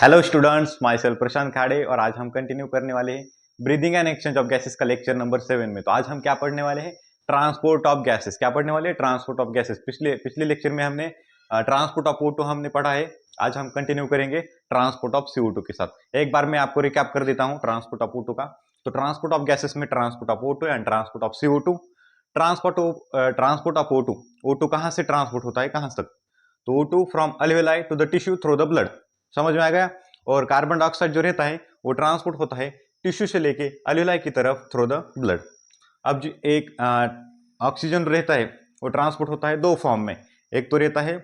Hello students, my self प्रशांत खाड़े और आज हम कंटिन्यू करने वाले हैं breathing and exchange of gases का लेक्चर नंबर 7 में। तो आज हम क्या पढ़ने वाले हैं? Transport of gases. क्या पढ़ने वाले हैं? Transport of gases. पिछले लेक्चर में हमने ट्रांसपोर्ट ऑफ O2 हमने पढ़ा है। आज हम कंटिन्यू करेंगे ट्रांसपोर्ट ऑफ CO2 के साथ। एक बार मैं आपको रिकैप कर देता हूँ ट्रांसपोर्ट ऑफ O2 का। तो ट्रांसपोर्ट ऑफ गैसेस में transport of O2 and transport of CO2। Transport of O2 कहाँ से ट्रांसपोर्ट होता है, कहाँ तक? तो O2 from alveoli to the tissue through the blood. समझ में आ गया? और कार्बन डाइऑक्साइड जो रहता है वो ट्रांसपोर्ट होता है टिश्यू से लेके अल्वेलाई की तरफ थ्रू द ब्लड। अब जो एक ऑक्सीजन रहता है वो ट्रांसपोर्ट होता है दो फॉर्म में। एक तो रहता है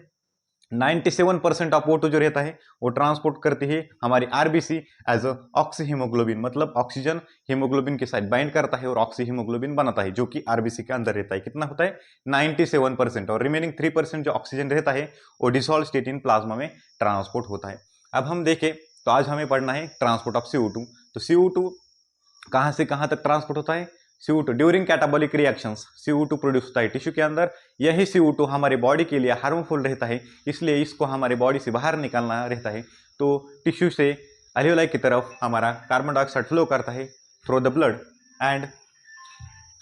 97% ऑफ O2 जो रहता है वो ट्रांसपोर्ट करती है हमारी RBC as a oxyhaemoglobin, मतलब ऑक्सीजन हीमोग्लोबिन के साथ बाइंड करता है और ऑक्सी हीमोग्लोबिन बनाता है, जो कि आरबीसी के अंदर रहता है। कितना होता है? 97%। और रिमेनिंग 3% जो ऑक्सीजन रहता है वो डिसॉल्व स्टेट इन प्लाज्मा में ट्रांसपोर्ट होता है। अब हम देखें तो आज हमें पढ़ना है ट्रांसपोर्ट ऑफ CO2। तो CO2 कहां से कहां तक ट्रांसपोर्ट होता है? CO2 during catabolic reactions CO2 produce होता है टिश्यू के अंदर। यही CO2 हमारे बॉडी के लिए हार्मफुल रहता है, इसलिए इसको हमारे बॉडी से बाहर निकालना रहता है। तो टिश्यू से अल्वेलाई की तरफ हमारा कार्बन डाइऑक्साइड फ्लो करता है थ्रू द ब्लड एंड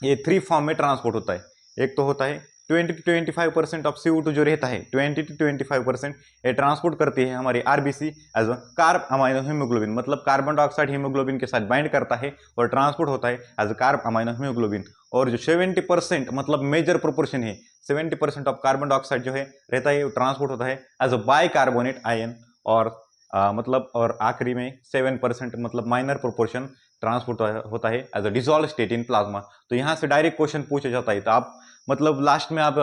ये 3 फॉर्म में ट्रांसपोर्ट होता है। एक तो होता है 20 to 25% ऑफ CO2 जो रहता है 20 to 25% ये ट्रांसपोर्ट करती है हमारी RBC as a carbaminohaemoglobin, मतलब कार्बन डाइऑक्साइड हीमोग्लोबिन के साथ बाइंड करता है और ट्रांसपोर्ट होता है as a carbaminohaemoglobin. और जो 70% मतलब मेजर प्रोपोर्शन है 70% ऑफ कार्बन डाइऑक्साइड जो है रहता है वो ट्रांसपोर्ट होता है एज अ बाइकार्बोनेट आयन। और मतलब और आखिरी में 7% मतलब माइनर प्रोपोर्शन ट्रांसपोर्ट होता है as a dissolve state in plasma. तो यहाँ से डायरेक्ट क्वेश्चन पूछा जाता है। तो आप मतलब लास्ट में आप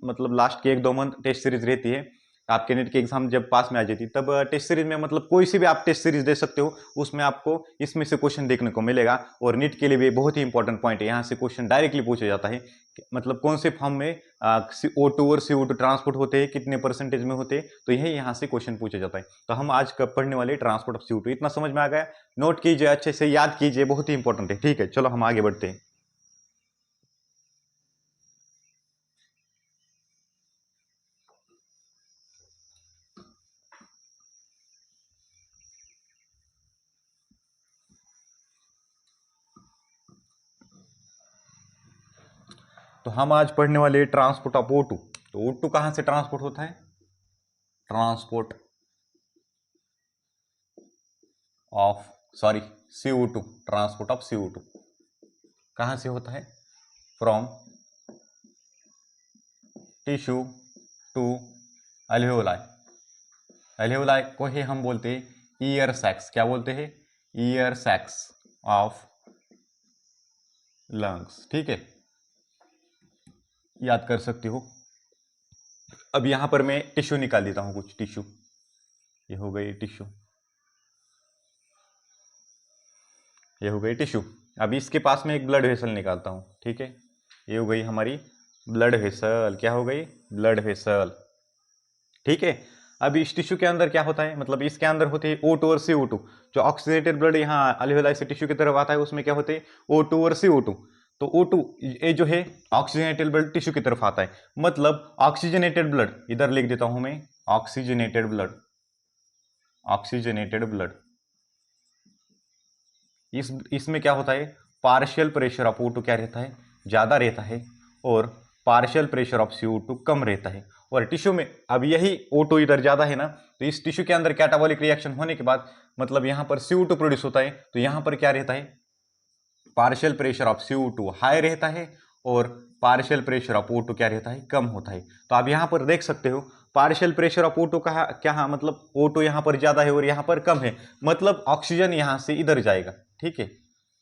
मतलब लास्ट के 1-2 मंथ टेस्ट सीरीज रहती है आपके नेट के एग्जाम जब पास में आ जाती है, तब टेस्ट सीरीज में मतलब कोई सी भी आप टेस्ट सीरीज दे सकते हो, उसमें आपको इसमें से क्वेश्चन देखने को मिलेगा। और नीट के लिए भी बहुत ही इंपॉर्टेंट पॉइंट है, यहाँ से क्वेश्चन डायरेक्टली पूछा जाता है मतलब कौन से फॉर्म में O2 और CO2 ट्रांसपोर्ट होते हैं, कितने परसेंटेज में होते हैं। तो यही यहाँ से क्वेश्चन पूछा जाता है। तो हम आज कब पढ़ने वाले ट्रांसपोर्ट ऑफ CO2। इतना समझ में आ गया? नोट कीजिए, अच्छे से याद कीजिए, बहुत ही इंपॉर्टेंट है। ठीक है, चलो हम आगे बढ़ते हैं। तो हम आज पढ़ने वाले ट्रांसपोर्ट ऑफ O2। तो O2 कहां से ट्रांसपोर्ट होता है? Transport of CO2, transport of CO2 कहां से होता है? From tissue to alveoli. Alveoli को ही हम बोलते हैं ईयर सैक्स। क्या बोलते हैं? Air sacs of lungs. ठीक है, याद कर सकते हो। अब यहां पर मैं टिश्यू निकाल देता हूं, कुछ टिश्यू। ये हो गई टिश्यू, ये हो गई टिश्यू। अब इसके पास में एक ब्लड वेसल निकालता हूं। ठीक है, ये हो गई हमारी ब्लड वेसल। क्या हो गई? Blood vessel. ठीक है, अब इस टिश्यू के अंदर क्या होता है, मतलब इसके अंदर होते हैं O2 और CO2। जो ऑक्सीजनेटेड ब्लड यहाँ अल्वेओलाई से टिश्यू की तरफ आता है उसमें क्या होते हैं? O2 और CO2। तो O2 ये जो है ऑक्सीजनेटेड ब्लड टिश्यू की तरफ आता है, मतलब ऑक्सीजनेटेड ब्लड इधर लिख देता हूं मैं, ऑक्सीजनेटेड ब्लड। ऑक्सीजनेटेड ब्लड इसमें क्या होता है? पार्शियल प्रेशर ऑफ O2 क्या रहता है? ज्यादा रहता है और पार्शियल प्रेशर ऑफ CO2 कम रहता है। और टिश्यू में अब यही O2 इधर ज्यादा है ना, तो इस टिश्यू के अंदर कैटाबॉलिक रिएक्शन होने के बाद मतलब यहां पर CO2 प्रोड्यूस होता है। तो यहां पर क्या रहता है? Partial pressure of CO2 high रहता है और पार्शियल प्रेशर ऑफ O2 क्या रहता है? कम होता है। तो आप यहां पर देख सकते हो पार्शियल प्रेशर ऑफ O2 का क्या, मतलब O2 यहां पर ज्यादा है और यहां पर कम है, मतलब ऑक्सीजन यहां से इधर जाएगा। ठीक है,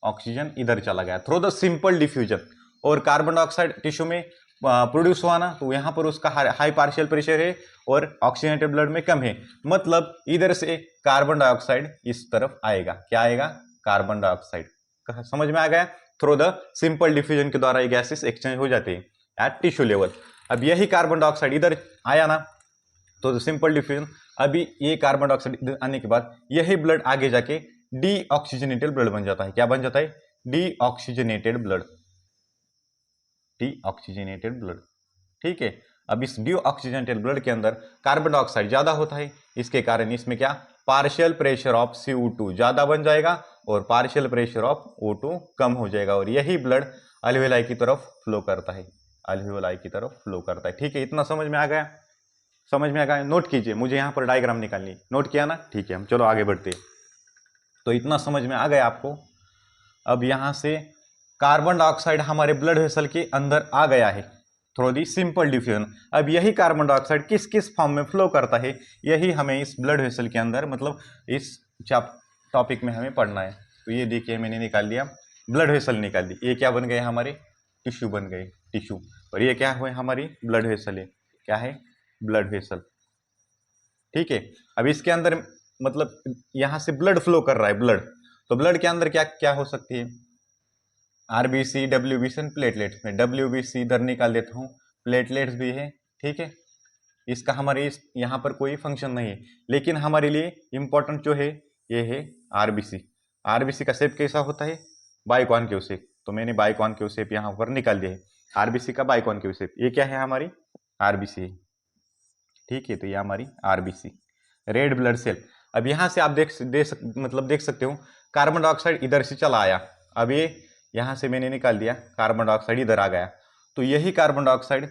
ऑक्सीजन इधर चला गया थ्रू द सिंपल डिफ्यूजन। और कार्बन डाइऑक्साइड टिश्यू में प्रोड्यूस हुआ ना, तो यहां पर उसका हाई पार्शियल प्रेशर है और ऑक्सीजनेटेड ब्लड में कम है, मतलब इधर से कार्बन डाइऑक्साइड इस तरफ आएगा। क्या आएगा? Carbon dioxide. समझ में आ गया? थ्रू द सिंपल डिफ्यूजन के द्वारा ये गैसेस एक्सचेंज हो जाते हैं एट टिश्यू लेवल। अब यही कार्बन डाइऑक्साइड इधर आया ना, तो सिंपल डिफ्यूजन। अभी ये कार्बन डाइऑक्साइड आने के बाद यही ब्लड आगे जाके डीऑक्सीजनेटेड ब्लड बन जाता है। क्या बन जाता है? Deoxygenated blood. Deoxygenated blood. ठीक है, अब इस डीऑक्सीजनेटेड ब्लड के अंदर कार्बन डाइऑक्साइड ज्यादा होता है, इसके कारण इसमें क्या पार्शियल प्रेशर ऑफ CO2 ज्यादा बन जाएगा और पार्शियल प्रेशर ऑफ O2 कम हो जाएगा, और यही ब्लड अल्वेलाई की तरफ फ्लो करता है, अल्वेलाई की तरफ फ्लो करता है। ठीक है, इतना समझ में आ गया? समझ में आ गया? नोट कीजिए, मुझे यहाँ पर डायग्राम निकालनी, नोट किया ना? ठीक है, हम चलो आगे बढ़ते हैं। तो इतना समझ में आ गया आपको? अब यहाँ से कार्बन डाइऑक्साइड हमारे ब्लड वेसल के अंदर आ गया है थ्रू दी सिंपल डिफ्यूजन। अब यही कार्बन डाइऑक्साइड किस किस फॉर्म में फ्लो करता है, यही हमें इस ब्लड वेसल के अंदर मतलब इस टॉपिक में हमें पढ़ना है। तो ये देखिए मैंने निकाल दिया, ब्लड वेसल निकाल दी। ये क्या बन गए हमारे? टिश्यू बन गए, टिश्यू। और ये क्या हुए? हमारी ब्लड वेसल है। क्या है? Blood vessel. ठीक है, अब इसके अंदर मतलब यहां से ब्लड फ्लो कर रहा है, ब्लड। तो ब्लड के अंदर क्या क्या हो सकती है? आरबीसी, डब्ल्यूबीसी एंड प्लेटलेट्स में डब्ल्यूबीसी इधर निकाल देता हूँ, प्लेटलेट्स भी है। ठीक है, इसका हमारे इस यहाँ पर कोई फंक्शन नहीं है, लेकिन हमारे लिए इंपॉर्टेंट जो है ये है आरबीसी। आरबीसी का शेप कैसा होता है? Biconcave shape. तो मैंने बाइकॉनकेव शेप यहाँ पर निकाल दिया है, आरबीसी का बाइकॉनकेव शेप। ये क्या है? हमारी आरबीसी है। ठीक है, तो ये हमारी आरबीसी, रेड ब्लड सेल। अब यहाँ से आप देख सकते हो कार्बन डाइऑक्साइड इधर से चला आया। अब ये यहाँ से मैंने निकाल दिया, कार्बन डाइऑक्साइड इधर आ गया। तो यही कार्बन डाइऑक्साइड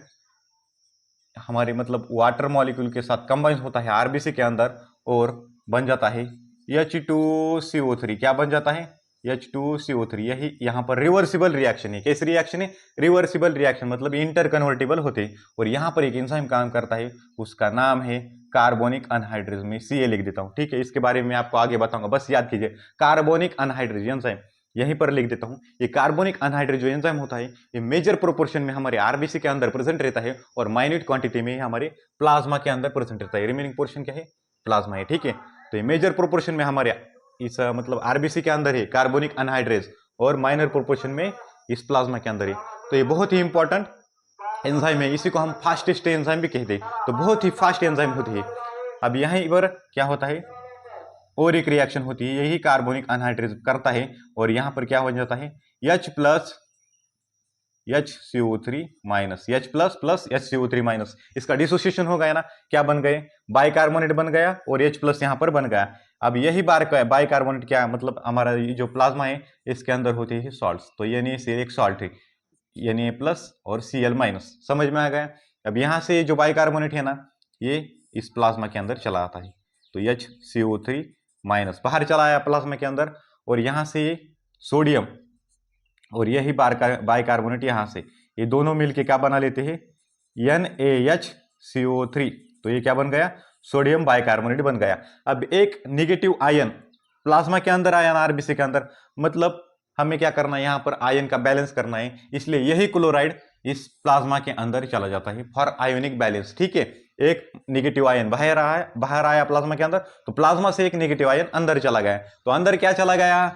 हमारे मतलब वाटर मॉलिक्यूल के साथ कंबाइन होता है आरबीसी के अंदर और बन जाता है H2CO3। क्या बन जाता है? H2CO3। यही यहाँ पर रिवर्सिबल रिएक्शन है। कैसी रिएक्शन है? रिवर्सिबल रिएक्शन, मतलब इंटर कन्वर्टेबल होते हैं। और यहाँ पर एक एंजाइम काम करता है, उसका नाम है कार्बोनिक अनहाइड्रेज। में Ca लिख देता हूँ। ठीक है, इसके बारे में आपको आगे बताऊंगा, बस याद कीजिए कार्बोनिक अनहाइड्रेज एंजाइम, यहीं पर लिख देता हूं। ये कार्बोनिक अनहाइड्रेज जो एंजाइम होता है ये मेजर प्रोपोर्शन में हमारे आरबीसी के अंदर प्रेजेंट रहता है और माइन्यूट क्वांटिटी में हमारे प्लाज्मा के अंदर प्रेजेंट रहता है। रिमेनिंग पोर्शन क्या है? प्लाज्मा है। ठीक है, तो ये मेजर प्रोपोर्शन में हमारे इस मतलब आरबीसी के अंदर है कार्बोनिक अनहाइड्रेज, और माइनर प्रोपोर्शन में इस प्लाज्मा के अंदर है। तो ये बहुत ही इंपॉर्टेंट एंजाइम है, इसी को हम फास्टेस्ट एंजाइम भी कहते हैं। तो बहुत ही फास्ट एंजाइम होती है। अब यहीं पर क्या होता है? और एक रिएक्शन होती है, यही कार्बोनिक अनहाइड्रेज करता है और यहां पर क्या हो जाता है? H plus HCO3 minus, H plus plus HCO3 minus. इसका डिसोसिएशन हो गया ना, क्या बन गए? बाइकार्बोनेट बन गया और H प्लस यहां पर बन गया। अब यही बाइकार्बोनेट क्या मतलब हमारा ये जो प्लाज्मा है इसके अंदर होते हैं सॉल्ट्स। तो NaCl एक सॉल्ट है, Na प्लस और Cl माइनस। समझ में आ गया? अब यहां से जो बाइकार्बोनेट है ना ये इस प्लाज्मा के अंदर चला आता है। तो HCO3 माइनस बाहर चला आया प्लाज्मा के अंदर, और यहां से सोडियम और यही बाइकार्बोनेट यहां से, ये दोनों मिलके क्या बना लेते हैं? NaHCO3। तो ये क्या बन गया? सोडियम बाइकार्बोनेट बन गया। अब एक निगेटिव आयन प्लाज्मा के अंदर आया ना आरबीसी के अंदर, मतलब हमें क्या करना है? यहाँ पर आयन का बैलेंस करना है, इसलिए यही क्लोराइड इस प्लाज्मा के अंदर चला जाता है फॉर आयोनिक बैलेंस। ठीक है, एक निगेटिव आयन बाहर आया प्लाज्मा के अंदर, तो प्लाज्मा से एक निगेटिव आयन अंदर चला गया। तो अंदर क्या चला गया?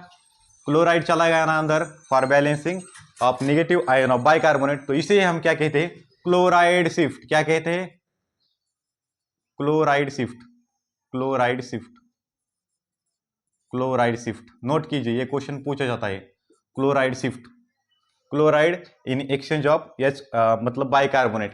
क्लोराइड चला गया ना अंदर for balancing of negative ion of bicarbonate. तो इसे हम क्या कहते हैं? Chloride shift. क्या कहते हैं? Chloride shift, chloride shift, chloride shift. Note कीजिए, ये क्वेश्चन पूछा जाता है। Chloride shift, chloride in exchange of H मतलब बाइकार्बोनेट,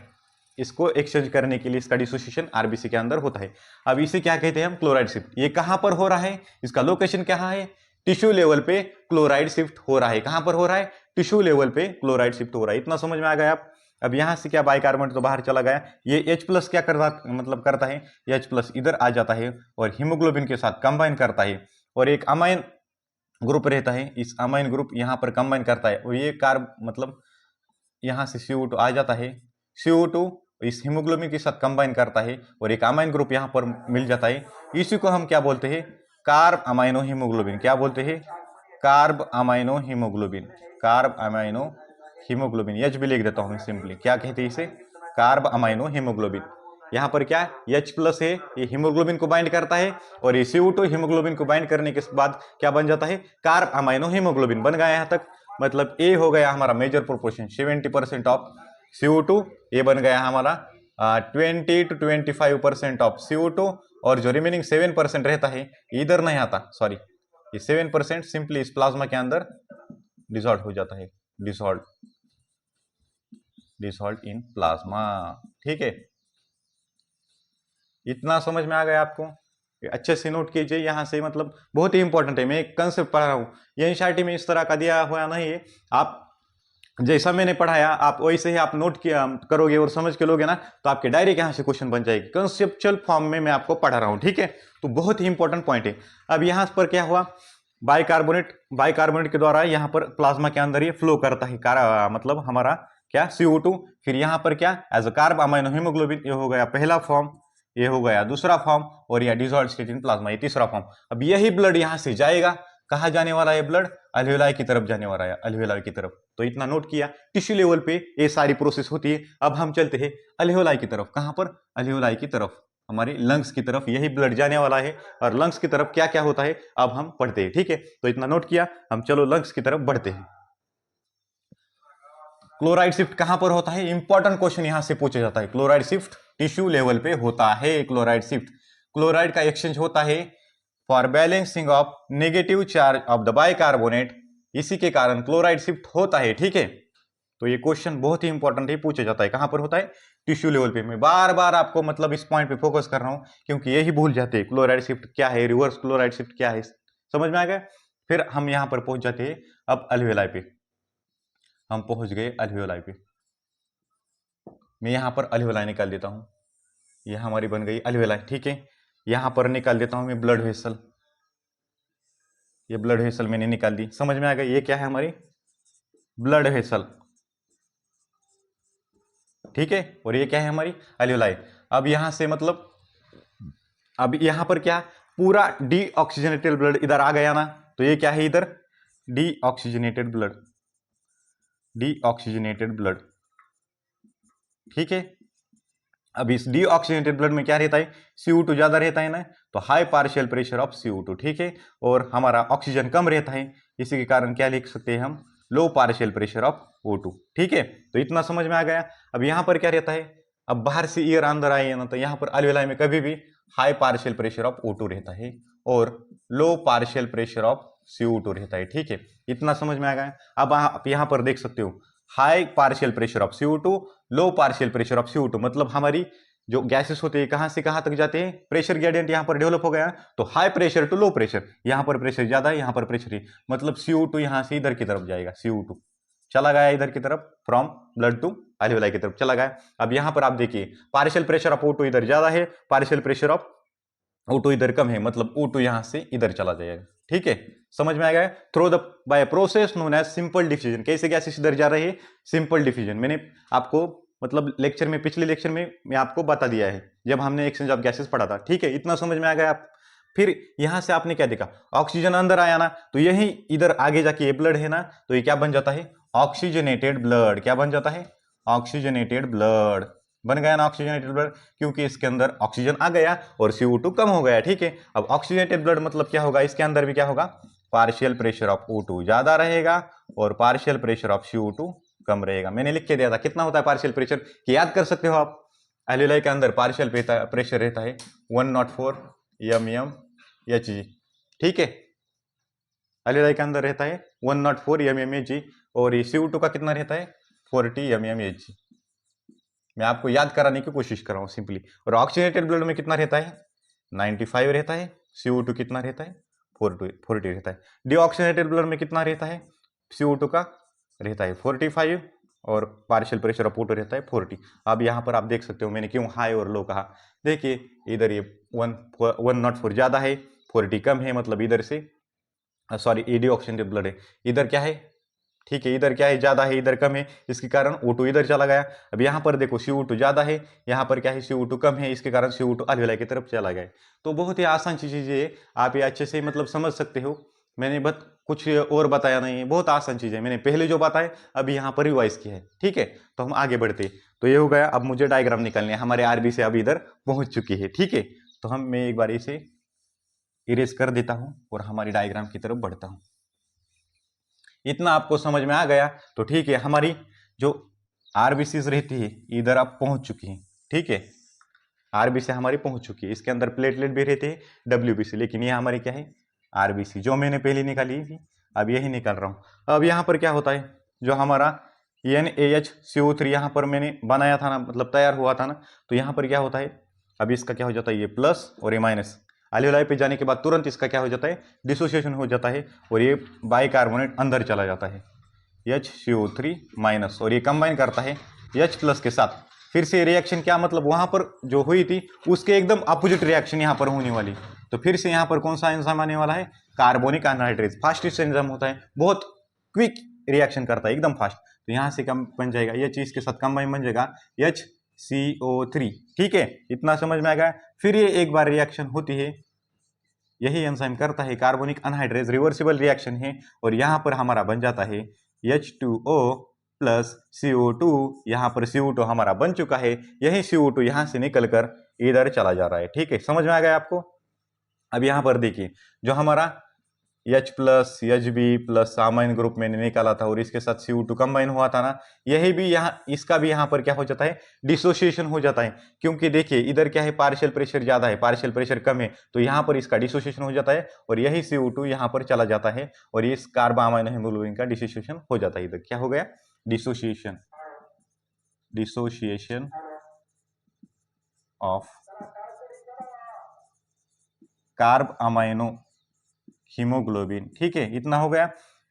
इसको एक्सचेंज करने के लिए इसका डिसोसिएशन आरबीसी के अंदर होता है। अब इसे क्या कहते हैं हम? Chloride shift. ये कहां पर हो रहा है? इसका लोकेशन कहां है? टिश्यू लेवल पे क्लोराइड शिफ्ट हो रहा है। कहां पर हो रहा है? टिश्यू लेवल पे क्लोराइड शिफ्ट हो रहा है। इतना समझ में आ गया आप? अब यहां से क्या बाइकार्बोनेट तो बाहर चला गया, ये H प्लस क्या करता है? H प्लस इधर आ जाता है और हीमोग्लोबिन के साथ कंबाइन करता है, और एक अमाइन ग्रुप रहता है, इस अमाइन ग्रुप यहाँ पर कंबाइन करता है, और ये कार्ब मतलब यहाँ से CO2 आ जाता है। CO2 इस हीमोग्लोबिन के साथ कंबाइन करता है और एक अमाइन ग्रुप यहाँ पर मिल जाता है। इसी को हम क्या बोलते हैं? Carb amino haemoglobin. क्या बोलते हैं? Carb amino haemoglobin, carb amino haemoglobin. H भी लिख देता हूँ सिंपली। क्या कहते हैं इसे? Carb amino haemoglobin. यहाँ पर क्या H प्लस है, ये हीमोग्लोबिन को बाइंड करता है, और ये CO2 हीमोग्लोबिन को बाइंड करने के बाद क्या बन जाता है? कार्ब अमाइनो हीमोग्लोबिन बन गया यहाँ तक। मतलब ए हो गया हमारा मेजर प्रोपोर्शन 70% ऑफ CO2, ये बन गया हमारा 20 to 25% ऑफ CO2, और जो रिमेनिंग 7% रहता है इधर नहीं आता, सॉरी, ये 7% सिंपली इस प्लाज्मा के अंदर डिसॉल्व हो जाता है, डिसॉल्व इन प्लाज्मा। ठीक है, इतना समझ में आ गया आपको? अच्छे से नोट कीजिए, यहाँ से मतलब बहुत ही इंपॉर्टेंट है, मैं एक कंसेप्ट पढ़ा रहा हूँ, ये एनसीईआरटी में इस तरह का दिया हुआ नहीं है, आप जैसा मैंने पढ़ाया आप वैसे ही आप नोट किया करोगे और समझ के लोगे ना, तो आपके डायरेक्ट यहाँ से क्वेश्चन बन जाएगी, कंसेप्चुअल फॉर्म में मैं आपको पढ़ा रहा हूँ, ठीक है। तो बहुत ही इंपॉर्टेंट पॉइंट है। अब यहाँ पर क्या हुआ, बाइकार्बोनेट के द्वारा यहाँ पर प्लाज्मा के अंदर ये फ्लो करता है, मतलब हमारा क्या CO2, फिर यहाँ पर क्या as a carbaminohaemoglobin, ये हो गया पहला फॉर्म, ये हो गया दूसरा फॉर्म, और यह डिसॉल्व्ड स्टेट इन प्लाज्मा, ये तीसरा फॉर्म। अब यही ब्लड यहाँ से जाएगा, कहाँ जाने वाला है ब्लड, अल्वेलाई की तरफ जाने वाला है, अल्वेलाई की तरफ। तो इतना नोट किया, टिश्यू लेवल पे ये सारी प्रोसेस होती है। अब हम चलते हैं अल्वेलाई की तरफ, कहाँ पर, अल्वेलाई की तरफ, हमारे लंग्स की तरफ, यही ब्लड जाने वाला है, और लंग्स की तरफ क्या क्या होता है अब हम पढ़ते हैं, ठीक है। तो इतना नोट किया, हम चलो लंग्स की तरफ बढ़ते हैं। क्लोराइड शिफ्ट कहां पर होता है, इंपॉर्टेंट क्वेश्चन यहां से पूछा जाता है। क्लोराइड शिफ्ट टिश्यू लेवल पे होता है। क्लोराइड शिफ्ट, क्लोराइड का एक्सचेंज होता है for balancing of negative charge of the bicarbonate, इसी के कारण क्लोराइड शिफ्ट होता है, ठीक है। तो ये क्वेश्चन बहुत ही इंपॉर्टेंट है, पूछा जाता है कहां पर होता है, टिश्यू लेवल पे। मैं बार बार आपको मतलब इस पॉइंट पे फोकस कर रहा हूं, क्योंकि यही भूल जाते हैं क्लोराइड शिफ्ट क्या है, रिवर्स क्लोराइड शिफ्ट क्या है, समझ में आ गया। फिर हम यहां पर पहुंच जाते हैं अब अल्वेलाई पे, हम पहुंच गए अल्वेलाई पे। मैं यहां पर अल्वेलाई निकाल देता हूं, यह हमारी बन गई अल्वेलाई, ठीक है। यहां पर निकाल देता हूं मैं ब्लड वेसल, ये ब्लड वेसल मैंने निकाल दी, समझ में आ गया, ये क्या है हमारी ब्लड वेसल, ठीक है। और ये क्या है हमारी अल्वेलाई। अब यहां से मतलब अब यहां पर क्या, पूरा डीऑक्सीजनेटेड ब्लड इधर आ गया ना, तो ये क्या है इधर डीऑक्सीजनेटेड ब्लड, डीऑक्सीजनेटेड ब्लड, ठीक है। अब इस डीऑक्सीजनेटेड ब्लड में क्या रहता है, CO2 ज्यादा रहता है ना, तो high partial pressure of CO2, ठीक है। और हमारा ऑक्सीजन कम रहता है, इसी के कारण क्या लिख सकते हैं हम, लो पार्शियल प्रेशर ऑफ O2, ठीक है। तो इतना समझ में आ गया। अब यहां पर क्या रहता है, अब बाहर से एयर अंदर आई है ना, तो यहां पर अल्वेलाई में कभी भी high partial pressure of O2 रहता है और लो पार्शियल प्रेशर ऑफ CO2 रहता है, ठीक है। इतना समझ में आ गया। अब आप यहां पर देख सकते हो high partial pressure of CO2, low partial pressure of CO2, मतलब हमारी जो गैसेस होते हैं कहां से कहां तक जाते हैं, प्रेशर ग्रेडियंट यहां पर डेवलप हो गया, तो high pressure to low pressure, यहां पर प्रेशर ज्यादा है, यहां पर प्रेशर है, मतलब CO2 यहां से इधर की तरफ जाएगा, CO2 चला गया इधर की तरफ, फ्रॉम ब्लड टू अल्वेलाई की तरफ चला गया। अब यहां पर आप देखिए पार्शियल प्रेशर ऑफ O2 इधर ज्यादा है, पार्शियल प्रेशर ऑफ O2 इधर कम है, मतलब O2 यहां से इधर चला जाएगा, ठीक है। समझ में आ गया। Through the by process known as simple diffusion, कैसे गैसेस इधर जा रहे हैं, सिंपल डिफ्यूजन, मैंने आपको मतलब लेक्चर में, पिछले लेक्चर में मैं आपको बता दिया है जब हमने एक्सचेंज ऑफ गैसेस पढ़ा था, ठीक है। इतना समझ में आ गया आप। फिर यहां से आपने क्या देखा, ऑक्सीजन अंदर आया ना, तो यही इधर आगे जाके ये ब्लड है ना, तो ये क्या बन जाता है, ऑक्सीजनेटेड ब्लड, क्या बन जाता है, ऑक्सीजनेटेड ब्लड बन गया ना, ऑक्सीजनेटेड ब्लड, क्योंकि इसके अंदर ऑक्सीजन आ गया और CO2 कम हो गया, ठीक है। अब ऑक्सीजनेटेड ब्लड मतलब क्या होगा, इसके अंदर भी क्या होगा, पार्शियल प्रेशर ऑफ O2 ज्यादा रहेगा और पार्शियल प्रेशर ऑफ CO2 कम रहेगा। मैंने लिख के दिया था कितना होता है पार्शियल प्रेशर, कि याद कर सकते हो आप। अल्वेलाई के अंदर पार्शियल प्रेशर रहता है 104 mmHg, ठीक है। अल्वेलाई के अंदर रहता है 104 mmHg, और ये CO2 का कितना रहता है 40 mmHg। मैं आपको याद कराने की कोशिश कर रहा हूं सिंपली। और ऑक्सीजनेटेड ब्लड में कितना रहता है 95 रहता है, CO2 कितना रहता है 40 रहता है। डीऑक्सीजनेटेड ब्लड में कितना रहता है, CO2 का रहता है 45 और पार्शियल प्रेशर ऑफ O2 रहता है 40। अब यहाँ पर आप देख सकते हो मैंने क्यों हाई और लो कहा, देखिए इधर ये 104 ज्यादा है, 40 कम है, मतलब इधर से सॉरी ये डीऑक्सीजनेटेड ब्लड है, इधर क्या है, ठीक है, इधर क्या है ज्यादा है, इधर कम है, इसके कारण O2 इधर चला गया। अब यहाँ पर देखो CO2 ज्यादा है, यहाँ पर क्या है CO2 कम है, इसके कारण CO2 अल्वेलाई की तरफ चला गया। तो बहुत ही आसान चीजें है, आप ये अच्छे से मतलब समझ सकते हो। मैंने बस कुछ और बताया नहीं है, बहुत आसान चीज है, मैंने पहले जो बताया अभी यहाँ पर रिवाइज किया है, ठीक है। तो हम आगे बढ़ते, तो ये हो गया। अब मुझे डायग्राम निकालने, हमारे RB से अभी इधर पहुंच चुकी है, ठीक है। तो मैं एक बार इसे इरेज कर देता हूं और हमारी डायग्राम की तरफ बढ़ता हूं। इतना आपको समझ में आ गया तो ठीक है। हमारी जो RBCs रहती है इधर आप पहुंच चुकी हैं, ठीक है। RBC हमारी पहुंच चुकी है, इसके अंदर प्लेटलेट भी रहते हैं WBC, लेकिन ये हमारी क्या है RBC, जो मैंने पहले निकाली थी अब यही निकाल रहा हूं। अब यहाँ पर क्या होता है, जो हमारा NaHCO3 यहाँ पर मैंने बनाया था ना, मतलब तैयार हुआ था ना, तो यहाँ पर क्या होता है, अब इसका क्या हो जाता है, ये प्लस और ये माइनस, एल्वियोलाई पे जाने के बाद तुरंत इसका क्या हो जाता है, डिसोसिएशन हो जाता है और ये बाइकार्बोनेट अंदर चला जाता है HCO3 माइनस, और ये कंबाइन करता है H प्लस के साथ। फिर से रिएक्शन क्या मतलब वहां पर जो हुई थी उसके एकदम अपोजिट रिएक्शन यहाँ पर होने वाली। तो फिर से यहाँ पर कौन सा एंजाइम आने वाला है, कार्बोनिक एनहाइड्रेज। फास्टेस्ट एंजाइम होता है, बहुत क्विक रिएक्शन करता है, एकदम फास्ट। तो यहाँ से कम बन जाएगा, ये चीज के साथ कंबाइन बन जाएगा HCO3। ठीक है, इतना समझ में आ गया। फिर ये एक बार रिएक्शन होती है, यही एंजाइम करता है कार्बोनिक अनहाइड्रेज, रिवर्सिबल रिएक्शन है, और यहाँ पर हमारा बन जाता है H2O प्लस CO2। यहाँ पर CO2 हमारा बन चुका है, यही CO2 यहाँ से निकलकर इधर चला जा रहा है। ठीक है, समझ में आ गया आपको। अब यहाँ पर देखिए, जो हमारा H प्लस HB प्लस सामाइन ग्रुप मैंने निकाला था और इसके साथ CO2 कंबाइन हुआ था ना, यही भी यहाँ, इसका भी यहाँ पर क्या हो जाता है, डिसोसिएशन हो जाता है। क्योंकि देखिए इधर क्या है, पार्शियल प्रेशर ज्यादा है, पार्शियल प्रेशर कम है, तो यहाँ पर इसका डिसोसिएशन हो जाता है और यही CO2 यहाँ पर चला जाता है और ये कार्बामाइन हेमोग्लोबिन का डिसोसिएशन हो जाता है। इधर क्या हो गया, dissociation, dissociation of carb amino haemoglobin. ठीक है, इतना हो गया।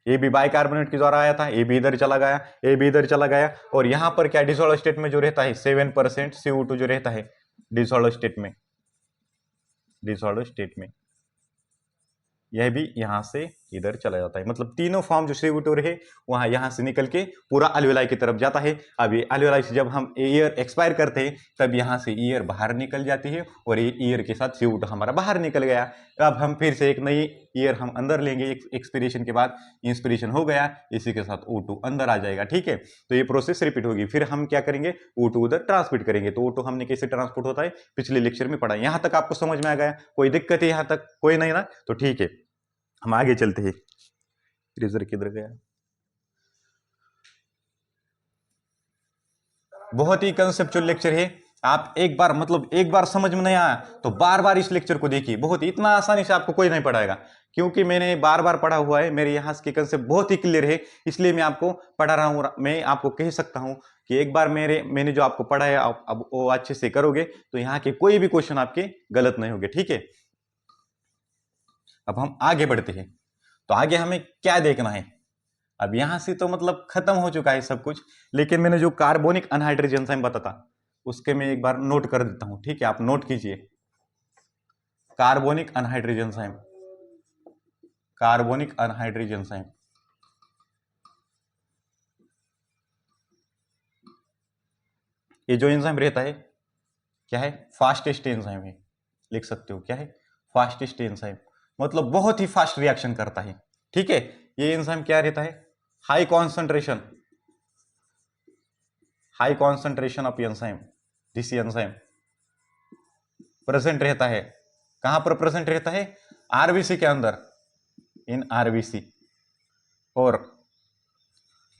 ए भी बाइकार्बोनेट के द्वारा आया था, ए भी इधर चला गया, ए भी इधर चला गया, और यहां पर क्या डिसॉल्व स्टेट में जो रहता है 7% CO2 जो रहता है डिसॉल्व स्टेट में, डिसॉल्व स्टेट में यह भी यहां से इधर चला जाता है। मतलब तीनों फॉर्म जो CO2 रहे वहां यहां से निकल के पूरा एल्वियोलाई की तरफ जाता है। अब ये एल्वियोलाई से जब हम एयर एक्सपायर करते हैं तब यहां से एयर बाहर निकल जाती है और ये एयर के साथ CO2 हमारा बाहर निकल गया। अब हम फिर से एक नई एयर हम अंदर लेंगे, एक्सपिरेशन के बाद इंस्पिरेशन हो गया, इसी के साथ O2 अंदर आ जाएगा। ठीक है, तो ये प्रोसेस रिपीट होगी। फिर हम क्या करेंगे, O2 उधर ट्रांसमिट करेंगे। तो O2 हमने कैसे ट्रांसपोर्ट होता है पिछले लेक्चर में पढ़ा। यहां तक आपको समझ में आ गया, कोई दिक्कत है यहां तक, कोई नहीं ना, तो ठीक है हम आगे चलते हैं। इरेजर किधर गया, बहुत ही कंसेप्चुअल लेक्चर है। आप एक बार मतलब एक बार समझ में नहीं आया तो बार बार इस लेक्चर को देखिए, बहुत इतना आसानी से आपको कोई नहीं पढ़ाएगा, क्योंकि मैंने बार बार पढ़ा हुआ है, मेरे यहाँ के कंसेप्ट बहुत ही क्लियर है, इसलिए मैं आपको पढ़ा रहा हूँ। मैं आपको कह सकता हूँ कि एक बार मैंने जो आपको पढ़ा है अब वो अच्छे से करोगे तो यहाँ के कोई भी क्वेश्चन आपके गलत नहीं होंगे। ठीक है, अब हम आगे बढ़ते हैं। तो आगे हमें क्या देखना है, अब यहां से तो मतलब खत्म हो चुका है सब कुछ, लेकिन मैंने जो कार्बोनिक अनहाइड्रेज एंजाइम बताता उसके मैं एक बार नोट कर देता हूं। ठीक है, आप नोट कीजिए, carbonic anhydrase enzyme, carbonic anhydrase enzyme, ये जो एंजाइम रहता है क्या है, फास्टेस्ट एंजाइम है, लिख सकते हो क्या है, फास्टेस्ट एंजाइम, मतलब बहुत ही फास्ट रिएक्शन करता है। ठीक है, ये एंजाइम क्या रहता है, high concentration, high concentration of enzyme, this enzyme present रहता है। कहां पर प्रेजेंट रहता है, आरबीसी के अंदर, इन आरबीसी, और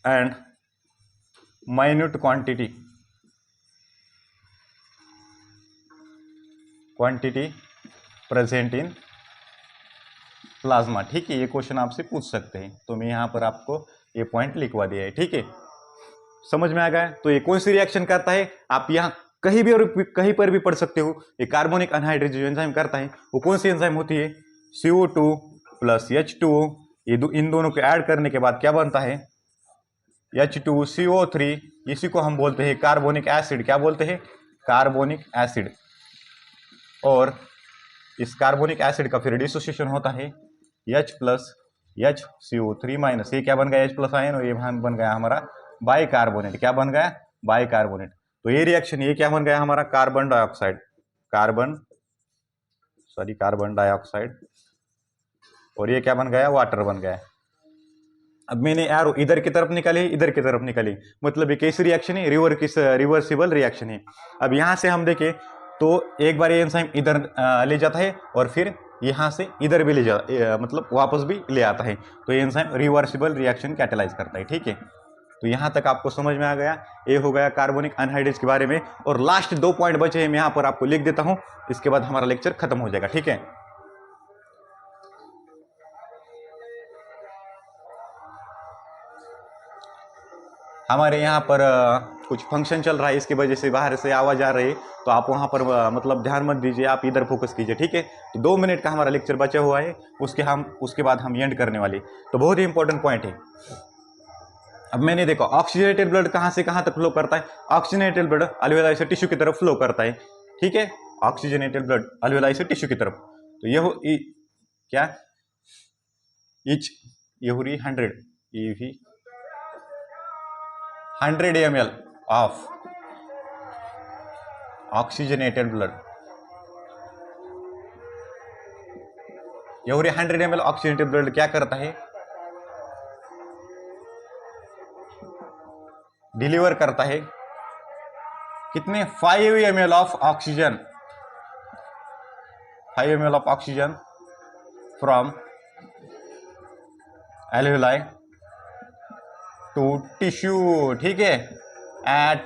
and minute quantity, quantity present in plasma. ठीक है, ये क्वेश्चन आपसे पूछ सकते हैं, तो मैं यहां पर आपको ये पॉइंट लिखवा दिया है। ठीक है, समझ में आ गया। तो ये कौन सी रिएक्शन करता है, आप यहां कहीं भी और कहीं पर भी पढ़ सकते हो। ये कार्बोनिक अनहाइड्रेज जो एंजाइम करता है वो कौन सी एंजाइम होती है, CO2 प्लस H2O, ये इन दोनों को ऐड करने के बाद क्या बनता है, H2CO3, इसी को हम बोलते हैं कार्बोनिक एसिड। क्या बोलते हैं, कार्बोनिक एसिड। और इस कार्बोनिक एसिड का फिर डिसोसिएशन होता है H प्लस HCO3 माइनस, ये क्या बन गया, H प्लस आयन, और ये बन गया हमारा बाइकार्बोनेट। क्या बन गया, बाइकार्बोनेट। तो ये रिएक्शन ये क्या बन गया हमारा, कार्बन डाइऑक्साइड, कार्बन डाइऑक्साइड, और ये क्या बन गया, वाटर बन गया। अब मैंने एरो इधर की तरफ निकाली, इधर की तरफ निकाली, मतलब ये कैसी रिएक्शन है, रिवर्सिबल रिएक्शन है। अब यहां से हम देखें तो एक बार ये एंजाइम इधर ले जाता है और फिर यहां से इधर भी ले जाता, मतलब वापस भी ले आता है। तो ये एंजाइम रिवर्सिबल रिएक्शन कैटेलाइज करता है। ठीक है, तो यहां तक आपको समझ में आ गया। ये हो गया कार्बोनिक अनहाइड्रेज के बारे में, और लास्ट 2 पॉइंट बचे हैं, मैं यहां पर आपको लिख देता हूं, इसके बाद हमारा लेक्चर खत्म हो जाएगा। ठीक है, हमारे यहाँ पर कुछ फंक्शन चल रहा है, इसकी वजह से बाहर से आवाज़ आ रही है, तो आप वहाँ पर मतलब ध्यान मत दीजिए, आप इधर फोकस कीजिए, ठीक है। तो 2 मिनट का हमारा लेक्चर बचा हुआ है, उसके बाद हम एंड करने वाले। तो बहुत ही इंपॉर्टेंट पॉइंट है। अब मैंने देखो ऑक्सीजनेटेड ब्लड कहाँ से कहाँ तक फ्लो करता है। ऑक्सीजनेटेड ब्लड अल्वेलाई से टिश्यू की तरफ फ्लो करता है, ठीक है। ऑक्सीजनेटेड ब्लड अल्वेलाई से टिश्यू की तरफ। तो ये हो क्या each every 100 ml of oxygenated blood, every 100 ml oxygenated blood क्या करता है, डिलीवर करता है कितने 5 ml of oxygen, 5 ml of oxygen from alveoli to tissue, ठीक है, at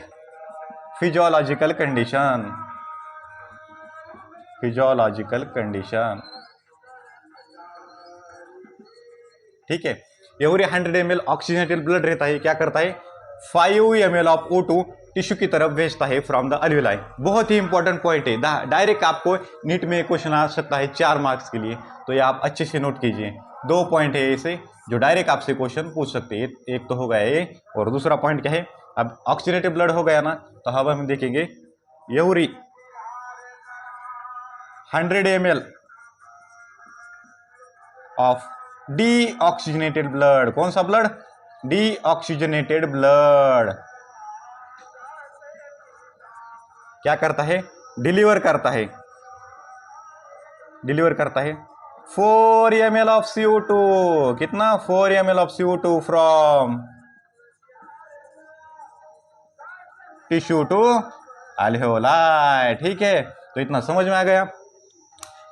physiological condition, physiological condition, ठीक है। एवरी 100 ml ऑक्सीजनेटेड ब्लड रहता है, क्या करता है 5 ml ऑफ O2 टिश्यू की तरफ भेजता है फ्रॉम द अल्वेलाई। बहुत ही इंपॉर्टेंट पॉइंट है, डायरेक्ट आपको नीट में क्वेश्चन आ सकता है 4 मार्क्स के लिए, तो ये आप अच्छे से नोट कीजिए। 2 पॉइंट है ऐसे जो डायरेक्ट आपसे क्वेश्चन पूछ सकते हैं, एक तो हो गया ये, और दूसरा पॉइंट क्या है, अब ऑक्सीजनेटेड ब्लड हो गया ना, तो अब हम देखेंगे every 100 ml of deoxygenated blood, कौन सा ब्लड, डीऑक्सीजनेटेड ब्लड क्या करता है, डिलीवर करता है 4 ml ऑफ CO2, कितना 4 ml of CO2 from tissue to alveoli, ठीक है। तो इतना समझ में आ गया।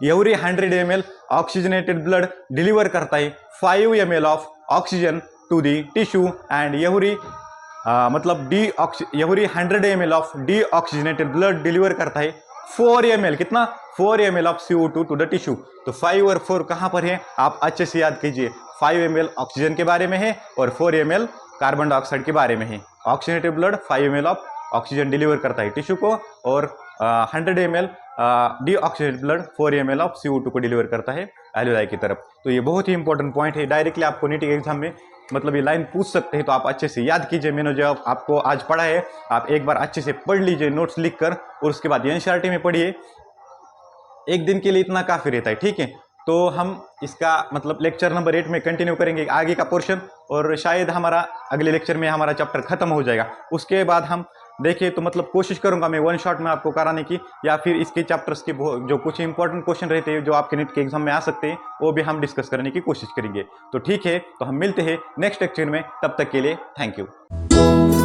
Every 100 ml oxygenated blood deliver करता है 5 ml of oxygen to the tissue, and every मतलब every 100 ml of deoxygenated blood deliver करता है 4 ml, कितना 4 ml of CO2 to the tissue. तो 5 और 4 कहां पर है, आप अच्छे से याद कीजिए। 5 ml ऑक्सीजन के बारे में है और 4 ml कार्बन डाइऑक्साइड के बारे में है। Oxygenated blood 5 ml of oxygen deliver करता है टिश्यू को, और 100 ml deoxygenated blood 4 ml of CO2 को डिलीवर करता है एल्वेलाई की तरफ। तो ये बहुत ही इंपॉर्टेंट पॉइंट है, डायरेक्टली आपको नीट एग्जाम में मतलब ये लाइन पूछ सकते हैं, तो आप अच्छे से याद कीजिए। मैंने जो आपको आज पढ़ा है आप एक बार अच्छे से पढ़ लीजिए नोट्स लिखकर, और उसके बाद एनसीईआरटी में पढ़िए। एक दिन के लिए इतना काफ़ी रहता है, ठीक है। तो हम इसका मतलब लेक्चर नंबर 8 में कंटिन्यू करेंगे आगे का पोर्शन, और शायद हमारा अगले लेक्चर में हमारा चैप्टर खत्म हो जाएगा। उसके बाद हम देखिए, तो मतलब कोशिश करूंगा मैं 1 शॉट में आपको कराने की, या फिर इसके चैप्टर्स के जो कुछ इंपॉर्टेंट क्वेश्चन रहते हैं जो आपके नीट के एग्जाम में आ सकते हैं, वो भी हम डिस्कस करने की कोशिश करेंगे। तो ठीक है, तो हम मिलते हैं नेक्स्ट लेक्चर में, तब तक के लिए थैंक यू।